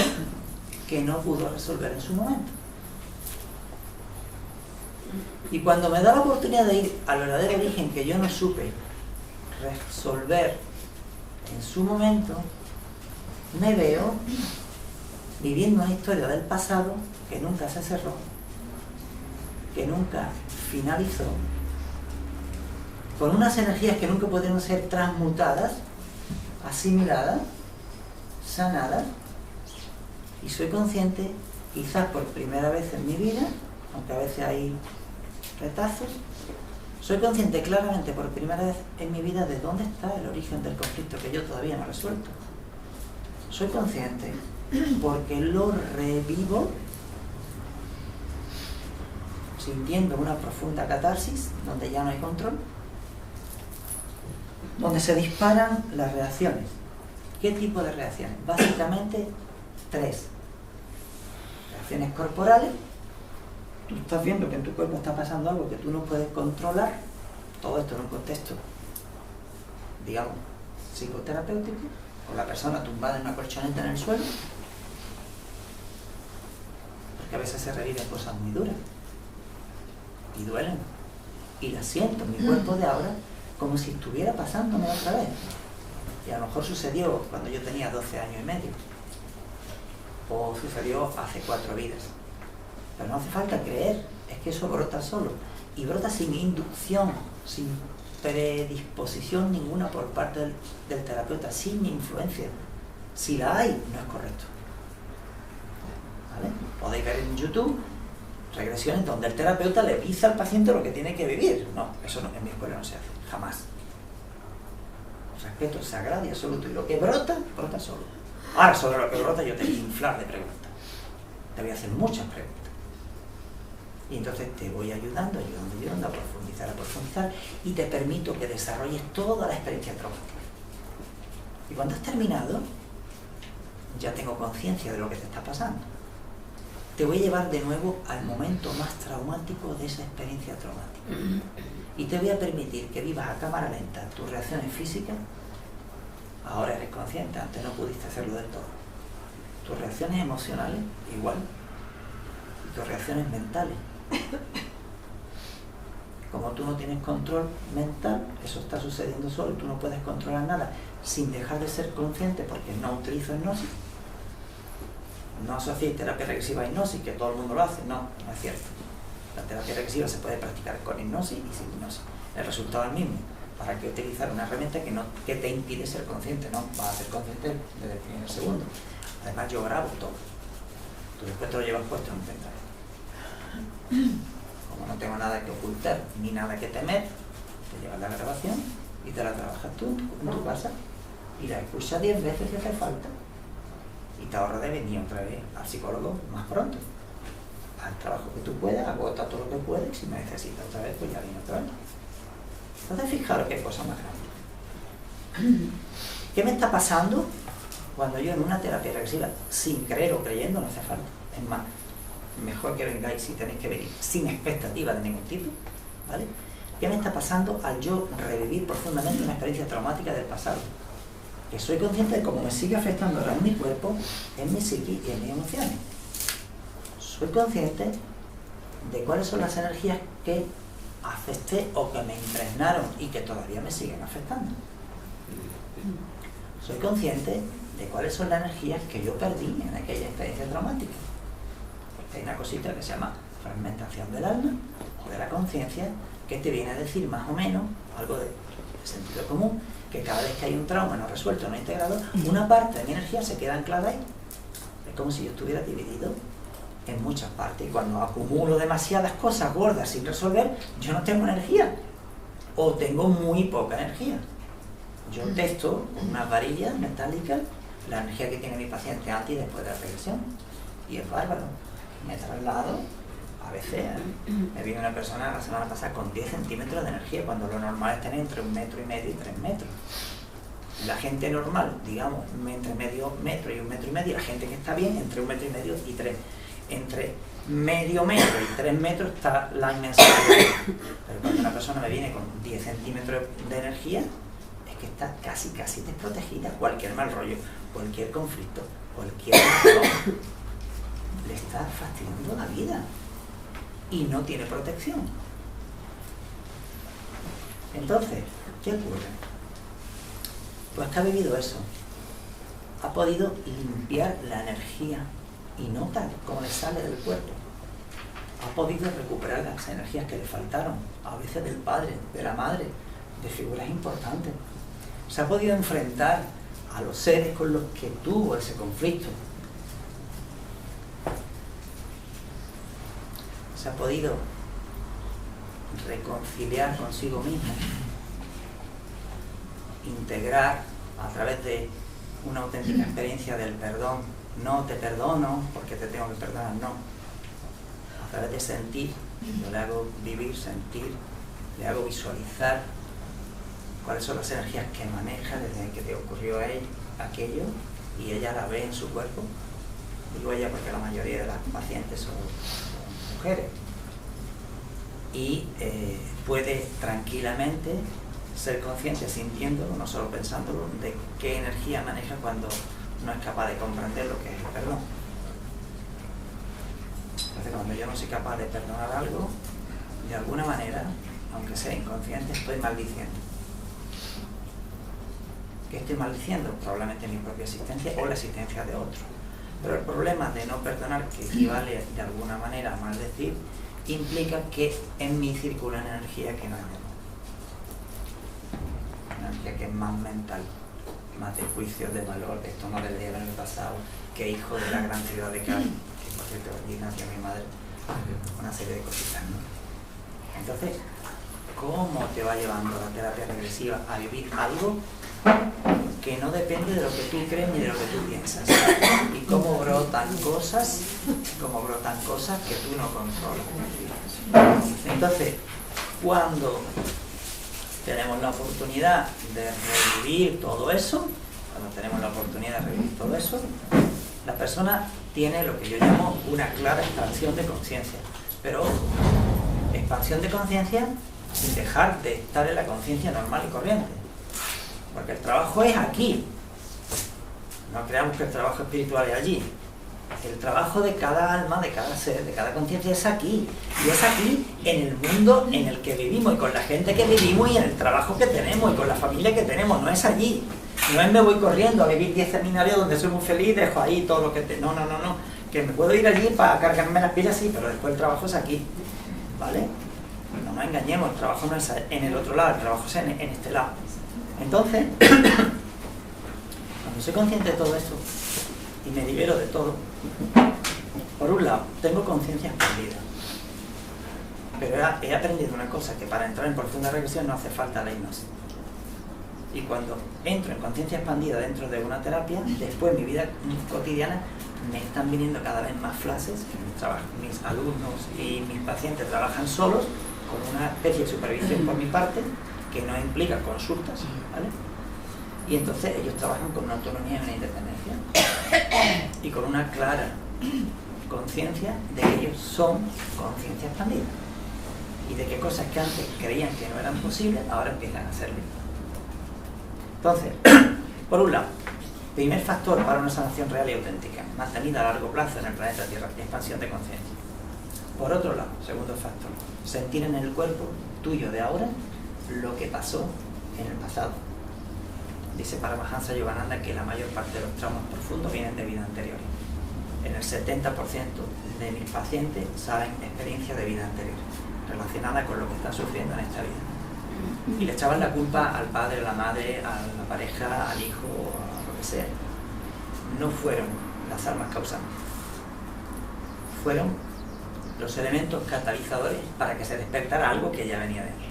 que no pudo resolver en su momento. Y cuando me da la oportunidad de ir al verdadero origen que yo no supe resolver en su momento, me veo viviendo una historia del pasado que nunca se cerró, que nunca finalizó con unas energías que nunca pudieron ser transmutadas, asimiladas, sanadas, y soy consciente, quizás por primera vez en mi vida, aunque a veces hay retazos, soy consciente claramente por primera vez en mi vida de dónde está el origen del conflicto que yo todavía no he resuelto. Soy consciente porque lo revivo sintiendo una profunda catarsis donde ya no hay control, donde se disparan las reacciones. ¿Qué tipo de reacciones? Básicamente 3. Reacciones corporales. Tú estás viendo que en tu cuerpo está pasando algo que tú no puedes controlar. Todo esto en un contexto, digamos, psicoterapéutico, con la persona tumbada en una colchoneta en el suelo, porque a veces se reviven cosas muy duras y duelen, y las siento en mi cuerpo de ahora como si estuviera pasándome otra vez. Y a lo mejor sucedió cuando yo tenía 12 años y medio, o sucedió hace 4 vidas. Pero no hace falta creer, es que eso brota solo, y brota sin inducción, sin predisposición ninguna por parte del terapeuta, sin influencia. Si la hay, no es correcto. ¿Vale? Podéis ver en YouTube regresiones donde el terapeuta le dice al paciente lo que tiene que vivir. No, eso no, en mi escuela no se hace, jamás. Respeto sagrado y absoluto, y lo que brota, brota solo. Ahora, sobre lo que brota yo te voy a inflar de preguntas, te voy a hacer muchas preguntas, y entonces te voy ayudando a profundizar, y te permito que desarrolles toda la experiencia traumática. Y cuando has terminado, ya tengo conciencia de lo que te está pasando. Te voy a llevar de nuevo al momento más traumático de esa experiencia traumática. Y te voy a permitir que vivas a cámara lenta tus reacciones físicas. Ahora eres consciente, antes no pudiste hacerlo del todo. Tus reacciones emocionales, igual. Y tus reacciones mentales. Como tú no tienes control mental, eso está sucediendo solo, tú no puedes controlar nada sin dejar de ser consciente, porque no utilizo hipnosis. No asociéis terapia regresiva a hipnosis, que todo el mundo lo hace. No, no es cierto. La terapia regresiva se puede practicar con hipnosis y sin hipnosis. El resultado es el mismo. ¿Para qué utilizar una herramienta que te impide ser consciente? No, vas a ser consciente desde el primer segundo. Además, yo grabo todo. Tú después te lo llevas puesto en un pendrive. Como no tengo nada que ocultar ni nada que temer, te llevas la grabación y te la trabajas tú en tu casa y la escuchas 10 veces si hace falta. Y te ahorras de venir otra vez al psicólogo más pronto. Haz el trabajo que tú puedas, agota todo lo que puedes, y si me necesitas otra vez, pues ya viene otra vez. Entonces, fijaros qué cosa más grande. ¿Qué me está pasando cuando yo en una terapia regresiva, sin creer o creyendo, no hace falta? Es más, mejor que vengáis si tenéis que venir sin expectativa de ningún tipo, ¿vale? ¿Qué me está pasando al yo revivir profundamente una experiencia traumática del pasado? Que soy consciente de cómo me sigue afectando ahora en mi cuerpo, en mi psiqui y en mis emociones. Soy consciente de cuáles son las energías que afecté o que me impregnaron y que todavía me siguen afectando. Soy consciente de cuáles son las energías que yo perdí en aquella experiencia traumática. Porque hay una cosita que se llama fragmentación del alma o de la conciencia, que te viene a decir más o menos algo de sentido común, que cada vez que hay un trauma no resuelto, no integrado, una parte de mi energía se queda anclada ahí. Es como si yo estuviera dividido en muchas partes, y cuando acumulo demasiadas cosas gordas sin resolver, yo no tengo energía, o tengo muy poca energía. Yo testo con unas varillas metálicas la energía que tiene mi paciente antes y después de la regresión, y es bárbaro. Me traslado, a veces me viene una persona la semana pasada con 10 centímetros de energía, cuando lo normal es tener entre 1,5 metros y 3 metros. La gente normal, digamos, entre medio metro y 1,5 metros, la gente que está bien, entre 1,5 metros y 3. Entre medio metro y 3 metros está la inmensidad. Pero cuando una persona me viene con 10 centímetros de energía, es que está casi desprotegida. Cualquier mal rollo, cualquier conflicto, cualquier error, le está fastidiando la vida y no tiene protección. Entonces, ¿qué ocurre? Pues que ha vivido eso, ha podido limpiar la energía y nota cómo le sale del cuerpo. Ha podido recuperar las energías que le faltaron, a veces del padre, de la madre, de figuras importantes. Se ha podido enfrentar a los seres con los que tuvo ese conflicto. Se ha podido reconciliar consigo mismo, integrar a través de una auténtica experiencia del perdón. No te perdono porque te tengo que perdonar, no. A través de sentir, yo le hago vivir, sentir, le hago visualizar cuáles son las energías que maneja desde que te ocurrió a ella aquello, y ella la ve en su cuerpo. Digo ella porque la mayoría de las pacientes son mujeres. Y puede tranquilamente ser consciente, sintiéndolo, no solo pensándolo, de qué energía maneja cuando no es capaz de comprender lo que es el perdón. Entonces, cuando yo no soy capaz de perdonar algo, de alguna manera, aunque sea inconsciente, estoy maldiciendo. ¿Qué estoy maldiciendo? Probablemente mi propia existencia o la existencia de otro. Pero el problema de no perdonar, que equivale de alguna manera a maldecir, implica que en mí circula una energía que no es de amor. Una energía que es más mental, más de juicios de valor, de esto no debería haber pasado, que hijo de la gran ciudad de Cádiz, que por cierto allí nació mi madre, una serie de cositas, ¿no? Entonces, ¿cómo te va llevando la terapia regresiva a vivir algo que no depende de lo que tú crees ni de lo que tú piensas? Y cómo brotan cosas que tú no controlas. Entonces, cuando tenemos la oportunidad de revivir todo eso, la persona tiene lo que yo llamo una clara expansión de conciencia. Pero ojo, expansión de conciencia sin dejar de estar en la conciencia normal y corriente. Porque el trabajo es aquí. No creamos que el trabajo espiritual es allí. El trabajo de cada alma, de cada ser, de cada conciencia es aquí. Y es aquí en el mundo en el que vivimos, y con la gente que vivimos, y en el trabajo que tenemos, y con la familia que tenemos. No es allí. No es me voy corriendo a vivir 10 seminarios donde soy muy feliz, dejo ahí todo lo que te... No. Que me puedo ir allí para cargarme las pilas, sí, pero después el trabajo es aquí. ¿Vale? No nos engañemos, el trabajo no es en el otro lado, el trabajo es en este lado. Entonces, cuando soy consciente de todo esto y me libero de todo, por un lado, tengo conciencia expandida. Pero he aprendido una cosa, que para entrar en profunda regresión no hace falta la hipnosis. Y cuando entro en conciencia expandida dentro de una terapia, después en mi vida cotidiana me están viniendo cada vez más flashes. Mis alumnos y mis pacientes trabajan solos, con una especie de supervisión por mi parte, que no implica consultas, ¿vale? Y entonces ellos trabajan con una autonomía y una independencia y con una clara conciencia de que ellos son conciencia expandida y de que cosas que antes creían que no eran posibles ahora empiezan a serlo. Entonces, por un lado, primer factor para una sanación real y auténtica, mantenida a largo plazo en el planeta Tierra, expansión de conciencia. Por otro lado, segundo factor, sentir en el cuerpo tuyo de ahora lo que pasó en el pasado. Dice Paramahansa Yogananda que la mayor parte de los traumas profundos vienen de vidas anteriores. En el 70% de mis pacientes saben experiencia de vida anterior, relacionada con lo que están sufriendo en esta vida. Y le echaban la culpa al padre, a la madre, a la pareja, al hijo, a lo que sea. No fueron las almas causantes. Fueron los elementos catalizadores para que se despertara algo que ya venía dentro.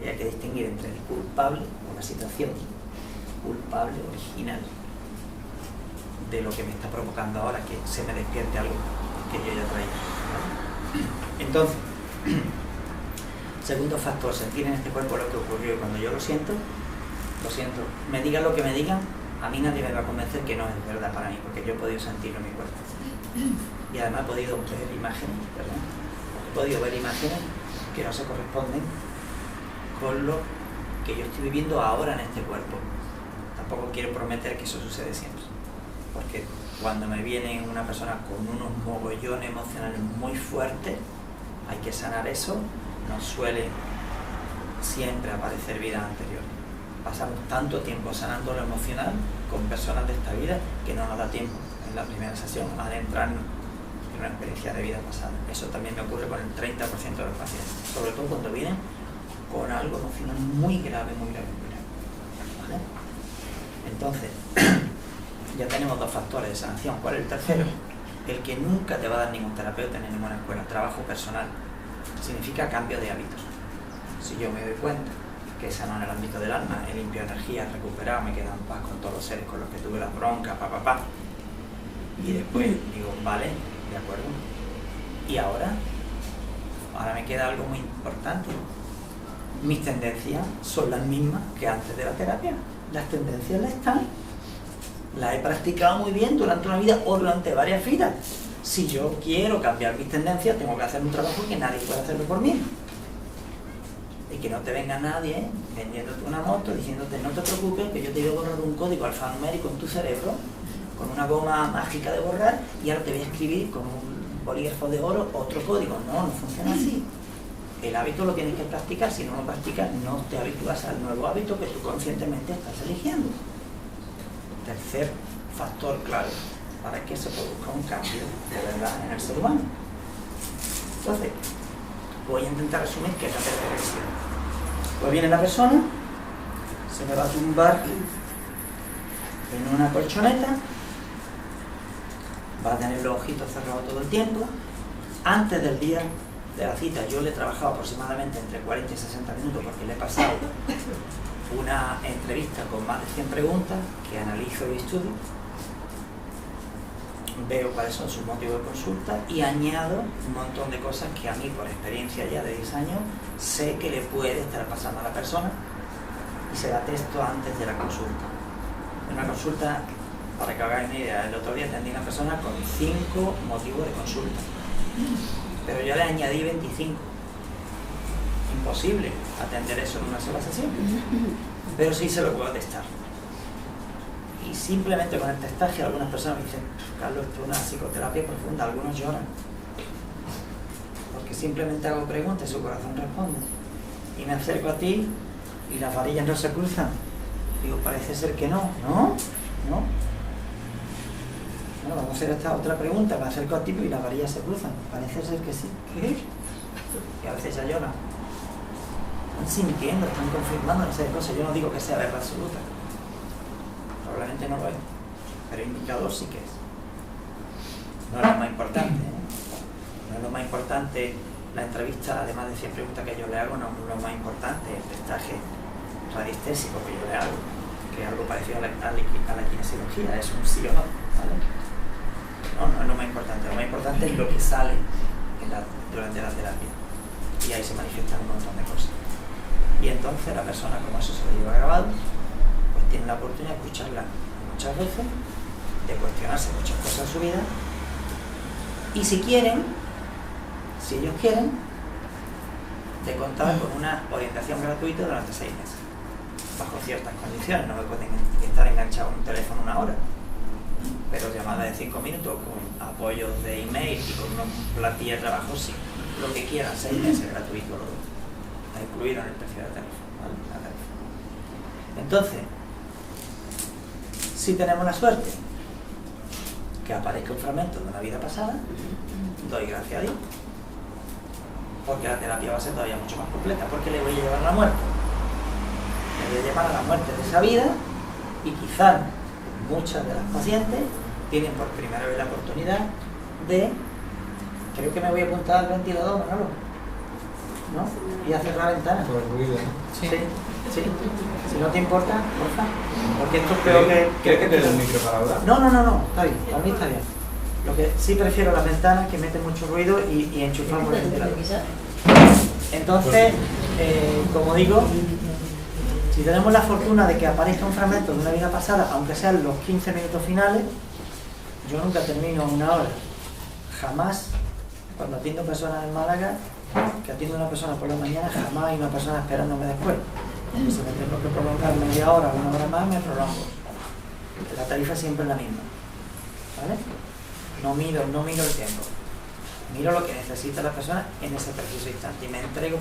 Y hay que distinguir entre el culpable o la situación culpable original de lo que me está provocando ahora que se me despierte algo que yo ya traía. Entonces, segundo factor, sentir en este cuerpo lo que ocurrió. Y cuando yo lo siento, me digan lo que me digan, a mí nadie me va a convencer que no es verdad para mí, porque yo he podido sentirlo en mi cuerpo. Y además he podido ver imágenes, que no se corresponden con lo que yo estoy viviendo ahora en este cuerpo. Tampoco quiero prometer que eso sucede siempre, porque cuando me viene una persona con unos mogollones emocionales muy fuertes, hay que sanar eso. No suele siempre aparecer vida anterior. Pasamos tanto tiempo sanando lo emocional con personas de esta vida que no nos da tiempo en la primera sesión a adentrarnos en una experiencia de vida pasada. Eso también me ocurre con el 30% de los pacientes, sobre todo cuando vienen con algo emocional muy grave, muy grave, muy grave. ¿Vale? Entonces, ya tenemos 2 factores de sanación. ¿Cuál es el tercero? El que nunca te va a dar ningún terapeuta ni ninguna escuela. Trabajo personal. Significa cambio de hábitos. Si yo me doy cuenta que sano en el ámbito del alma, he limpiado energía, he recuperado, me quedo en paz con todos los seres con los que tuve las broncas, y después digo, vale, de acuerdo. Y ahora me queda algo muy importante. Mis tendencias son las mismas que antes de la terapia. Las tendencias las he practicado muy bien durante una vida o durante varias vidas. Si yo quiero cambiar mis tendencias, tengo que hacer un trabajo que nadie puede hacerlo por mí. Y que no te venga nadie vendiéndote una moto, diciéndote no te preocupes, que yo te voy a borrar un código alfanumérico en tu cerebro con una goma mágica de borrar y ahora te voy a escribir con un bolígrafo de oro otro código. No funciona así. El hábito lo tienes que practicar. Si no lo practicas, no te habitúas al nuevo hábito que tú conscientemente estás eligiendo. Tercer factor clave para que se produzca un cambio de verdad en el ser humano. Entonces, voy a intentar resumir qué es la tercera regresión. Pues viene la persona, se me va a tumbar en una colchoneta, va a tener los ojitos cerrados todo el tiempo. Antes del día de la cita yo le he trabajado aproximadamente entre 40 y 60 minutos porque le he pasado una entrevista con más de 100 preguntas que analizo y estudio, veo cuáles son sus motivos de consulta y añado un montón de cosas que a mí, por experiencia ya de 10 años, sé que le puede estar pasando a la persona y se la testo antes de la consulta. En una consulta, para que hagáis una idea, el otro día atendí a una persona con 5 motivos de consulta, pero yo le añadí 25. Imposible atender eso en una sola sesión, pero sí se lo puedo testar. Y simplemente con el testaje algunas personas me dicen, Carlos, esto es una psicoterapia profunda, algunos lloran. Porque simplemente hago preguntas y su corazón responde. Y me acerco a ti y las varillas no se cruzan. Digo, parece ser que no. ¿No? Bueno, vamos a hacer esta otra pregunta. Me acerco a ti y las varillas se cruzan. Parece ser que sí. ¿Qué? Y a veces ya lloran. Están sintiendo, están confirmando una serie de cosas. Yo no digo que sea verdad absoluta. Probablemente no lo es, pero indicador sí que es. No es lo más importante, ¿eh? No es lo más importante la entrevista, además de 100 preguntas que yo le hago, no es lo más importante el testaje radiestésico que yo le hago, que es algo parecido a la kinesiología, es un sí o no, ¿vale? No es lo más importante. Lo más importante es lo que sale durante la terapia, y ahí se manifiestan un montón de cosas. Y entonces la persona, como eso se lo lleva grabado, tienen la oportunidad de escucharla muchas veces, de cuestionarse muchas cosas de su vida y si ellos quieren, de contar con una orientación gratuita durante 6 meses, bajo ciertas condiciones. No me pueden estar enganchados en un teléfono 1 hora, pero llamadas de 5 minutos con apoyos de email y con una plantilla de trabajo, sí, lo que quieran, 6 meses gratuito, está incluido en el precio de teléfono, ¿vale? La tarifa. Entonces, si tenemos la suerte que aparezca un fragmento de una vida pasada, doy gracias a Dios, porque la terapia va a ser todavía mucho más completa, porque le voy a llevar a la muerte. Le voy a llevar a la muerte de esa vida y quizás muchas de las pacientes tienen por primera vez la oportunidad de, creo que me voy a apuntar al ventilador, ¿no? Y a cerrar la ventana. Por el ruido, ¿no? Sí. Si no te importa, porfa. Porque esto es peor que... ¿Quieres que te dé el micro para hablar? No, está bien, a mí está bien. Lo que sí prefiero las ventanas que meten mucho ruido y enchufar por el ventilador. Entonces, como digo, si tenemos la fortuna de que aparezca un fragmento de una vida pasada, aunque sean los 15 minutos finales, yo nunca termino 1 hora. Jamás, cuando atiendo personas en Málaga, que atiendo a una persona por la mañana, jamás hay una persona esperándome después. Si me tengo que prolongar media hora o 1 hora más, me prolongo. La tarifa siempre es la misma, ¿vale? No miro el tiempo. Miro lo que necesita la persona en ese preciso instante y me entrego 100%.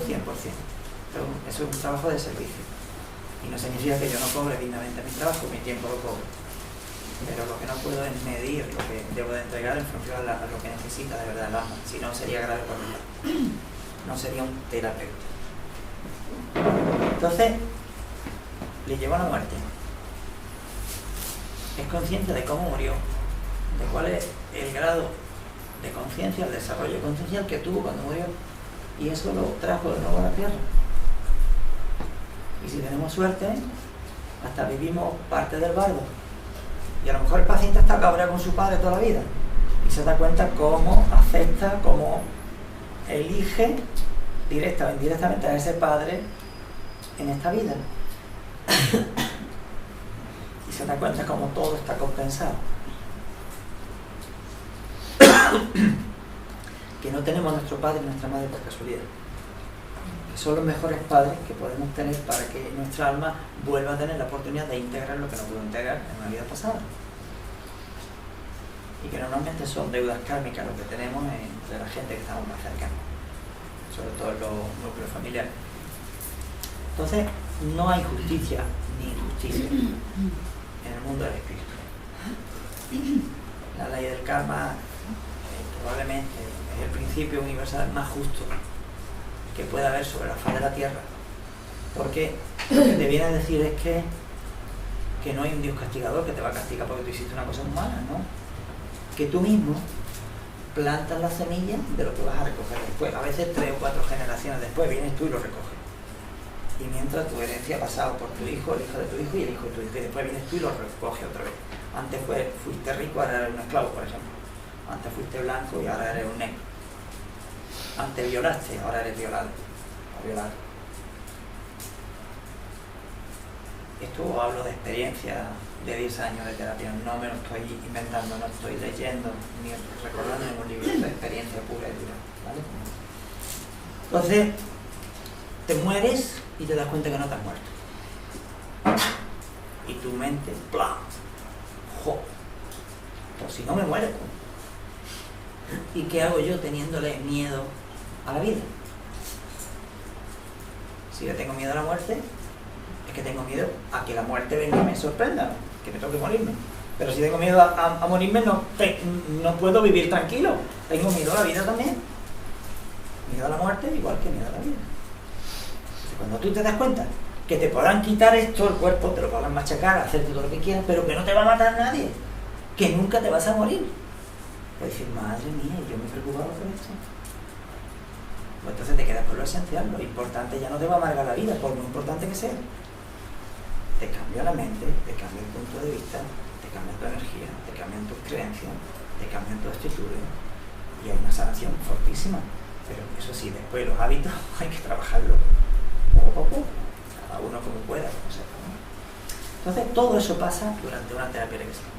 Pero eso es un trabajo de servicio. Y no significa que yo no cobre dignamente mi trabajo, mi tiempo lo cobro. Pero lo que no puedo es medir lo que debo de entregar en función a lo que necesita de verdad el alma. Si no, sería grave por mí. No sería un terapeuta. Entonces, le llevó a la muerte. Es consciente de cómo murió, de cuál es el grado de conciencia, el desarrollo conciencial que tuvo cuando murió, y eso lo trajo de nuevo a la tierra. Y si tenemos suerte, hasta vivimos parte del bardo. Y a lo mejor el paciente está cabreado con su padre toda la vida y se da cuenta cómo acepta, cómo elige directa o indirectamente a ese padre en esta vida. Y se da cuenta cómo todo está compensado. Que no tenemos a nuestro padre y nuestra madre por casualidad. Que son los mejores padres que podemos tener para que nuestra alma vuelva a tener la oportunidad de integrar lo que no pudo integrar en una vida pasada. Y que normalmente son deudas kármicas lo que tenemos entre la gente que estamos más cercanos, sobre todo en los núcleos familiares. Entonces, no hay justicia ni injusticia en el mundo del espíritu. La ley del karma probablemente es el principio universal más justo que pueda haber sobre la faz de la tierra, porque lo que te viene a decir es que no hay un Dios castigador que te va a castigar porque tú hiciste una cosa humana, ¿no? Que tú mismo plantas la semilla de lo que vas a recoger después. A veces 3 o 4 generaciones después vienes tú y lo recoges. Y mientras tu herencia ha pasado por tu hijo, el hijo de tu hijo y el hijo de tu hijo, y después vienes tú y lo recoges otra vez. Antes fuiste rico, ahora eres un esclavo, por ejemplo. Antes fuiste blanco y ahora eres un negro. Antes violaste, ahora eres violado o violado. Esto hablo de experiencia de 10 años de terapia, no me lo estoy inventando, no estoy leyendo ni recordando ningún libro, es experiencia pura y dura, ¿vale? Entonces, te mueres y te das cuenta que no te has muerto. Y tu mente, ¡plá! ¡Jo! Pues si no me muero. ¿Y qué hago yo teniéndole miedo a la vida? Si yo tengo miedo a la muerte, es que tengo miedo a que la muerte venga y me sorprenda, que me toque morirme. Pero si tengo miedo a morirme, no puedo vivir tranquilo. Tengo miedo a la vida también. Miedo a la muerte igual que miedo a la vida. Cuando tú te das cuenta que te podrán quitar esto, el cuerpo, te lo podrán machacar, hacerte todo lo que quieras, pero que no te va a matar nadie, que nunca te vas a morir. Puedes decir, madre mía, yo me he preocupado por esto. Pues entonces te quedas con lo esencial, lo importante ya no te va a amargar la vida, por muy importante que sea. Te cambia la mente, te cambia el punto de vista, te cambia tu energía, te cambian tus creencias, te cambian tu actitud, y hay una sanación fortísima. Pero eso sí, después los hábitos hay que trabajarlos poco a poco, cada uno como pueda, como sea, ¿no? Entonces todo eso pasa durante una terapia regresiva.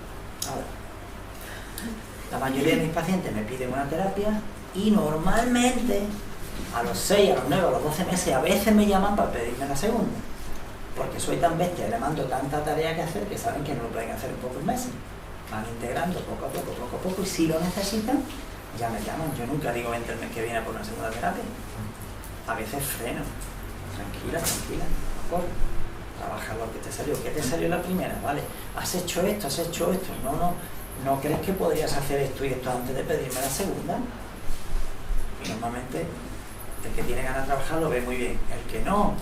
Ahora, la mayoría de mis pacientes me piden una terapia y normalmente a los 6, a los 9, a los 12 meses a veces me llaman para pedirme la segunda, porque soy tan bestia y le mando tanta tarea que hacer que saben que no lo pueden hacer en pocos meses. Van integrando poco a poco, y si lo necesitan ya me llaman. Yo nunca digo vente el mes que viene por una segunda terapia. A veces freno. Tranquila, mejor. Trabaja lo que te salió. ¿Qué te salió la primera? Vale, has hecho esto. No crees que podrías hacer esto y esto antes de pedirme la segunda. Y normalmente el que tiene ganas de trabajar lo ve muy bien. El que no,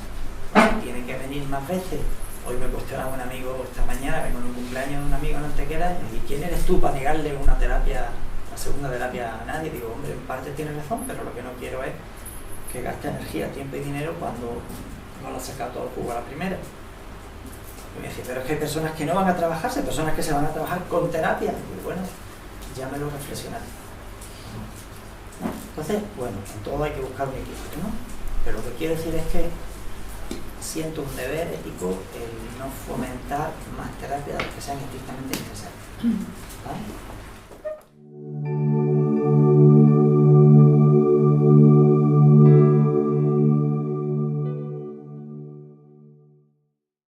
tiene que venir más veces. Hoy me cuestionaba un amigo esta mañana, vengo en un cumpleaños de un amigo en Antequera, y ¿quién eres tú para negarle una terapia, la segunda terapia a nadie? Digo, hombre, en parte tienes razón, pero lo que no quiero es que gaste energía, tiempo y dinero cuando no lo ha sacado todo el jugo a la primera. Y me decía, pero es que hay personas que no van a trabajarse, personas que se van a trabajar con terapia. Y bueno, ya me lo reflexionaré. Entonces, bueno, en todo hay que buscar un equilibrio, ¿no? Pero lo que quiero decir es que siento un deber ético el no fomentar más terapias de las que sean estrictamente necesarias, ¿vale?